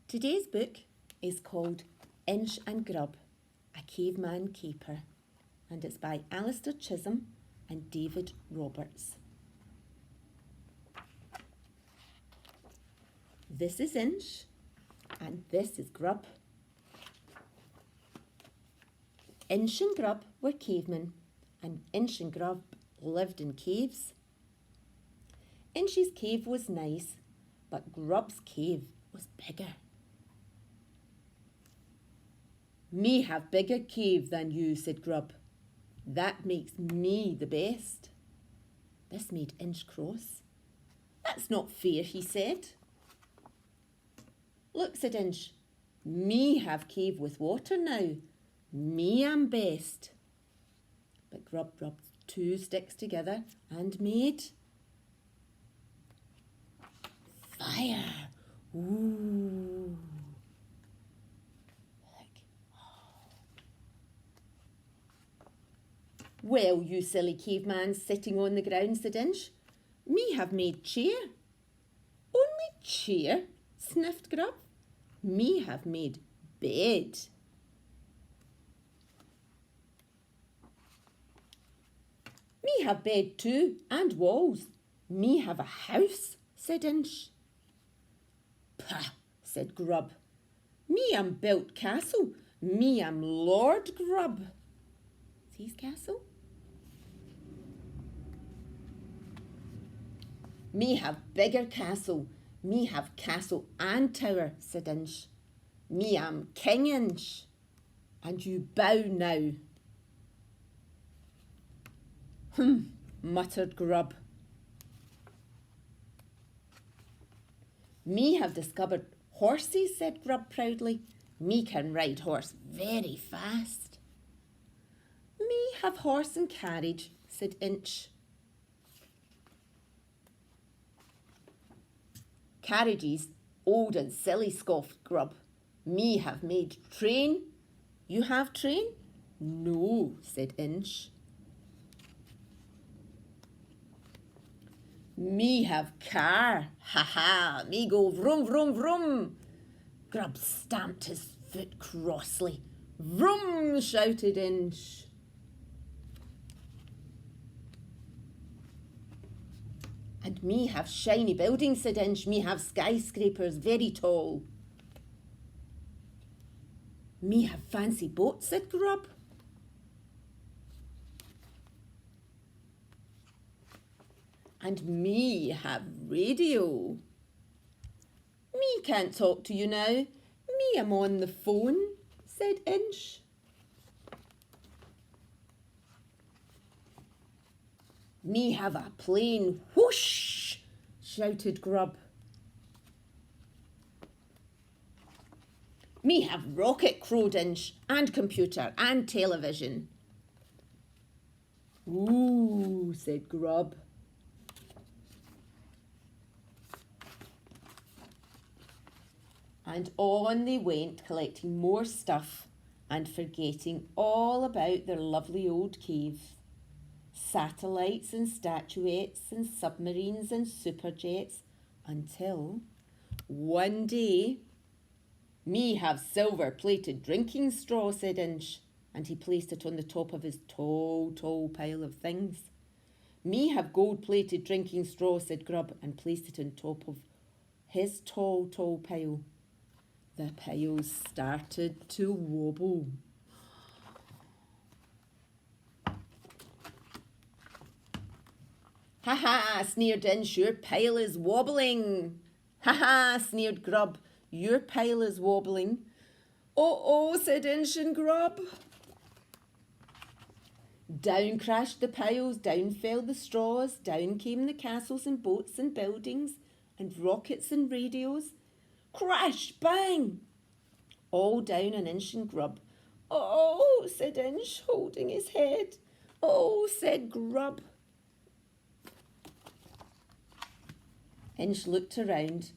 Today's book is called Inch and Grub, a Caveman Caper, and it's by Alistair Chisholm and David Roberts. This is Inch and this is Grub. Inch and Grub were cavemen, and Inch and Grub lived in caves. Inch's cave was nice, but Grub's cave was bigger. "Me have bigger cave than you," said Grub. "That makes me the best." This made Inch cross. "That's not fair," he said. "Look," said Inch, "me have cave with water now. Me am best." But Grub rubbed two sticks together and made fire. Ooh. "Well, you silly caveman sitting on the ground," said Inch, "me have made chair." "Only chair?" sniffed Grub. "Me have made bed." "Me have bed too, and walls. Me have a house," said Inch. "Pah," said Grub. "Me am built castle. Me am Lord Grub." See his castle? "Me have bigger castle. Me have castle and tower," said Inch. "Me am King Inch. And you bow now." Muttered Grub. "Me have discovered horses," said Grub proudly. "Me can ride horse very fast." "Me have horse and carriage," said Inch. "Carriages, old and silly," scoffed Grub. "Me have made train." "You have train?" "No," said Inch. "Me have car. Ha ha, me go vroom, vroom, vroom." Grub stamped his foot crossly. "Vroom," shouted Inch. "And me have shiny buildings," said Inch. "Me have skyscrapers very tall." "Me have fancy boats," said Grub. "And me have radio." "Me can't talk to you now. Me am on the phone," said Inch. "Me have a plane. Whoosh," shouted Grub. "Me have rocket," crowed Inch, "and computer and television." "Ooh," said Grub. And on they went, collecting more stuff and forgetting all about their lovely old cave. Satellites and statuettes and submarines and superjets, until one day, "Me have silver-plated drinking straw," said Inch, and he placed it on the top of his tall, tall pile of things. "Me have gold-plated drinking straw," said Grub, and placed it on top of his tall, tall pile. The piles started to wobble. "Ha ha," sneered Inch, "your pile is wobbling." "Ha ha," sneered Grub, "your pile is wobbling." "Oh, oh," said Inch and Grub. Down crashed the piles, down fell the straws, down came the castles and boats and buildings and rockets and radios. Crash, bang! All down on Inch and Grub. "Oh," said Inch, holding his head. "Oh," said Grub. Inch looked around.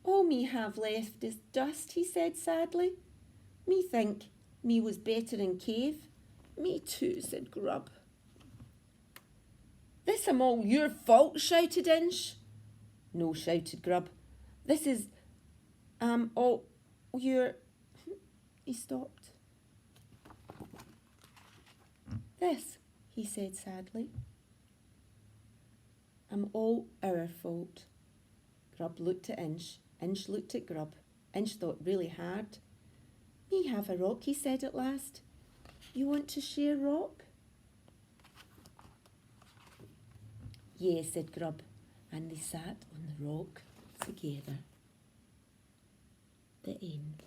"All me have left is dust," he said sadly. "Me think me was better in cave." "Me too," said Grub. "This am all your fault," shouted Inch. "No," shouted Grub. "This is all You're... He stopped. This, he said sadly. I'm all our fault. Grub looked at Inch. Inch looked at Grub. Inch thought really hard. Me have a rock, he said at last. You want to share rock? Yes, said Grub, and they sat on the rock together. The end.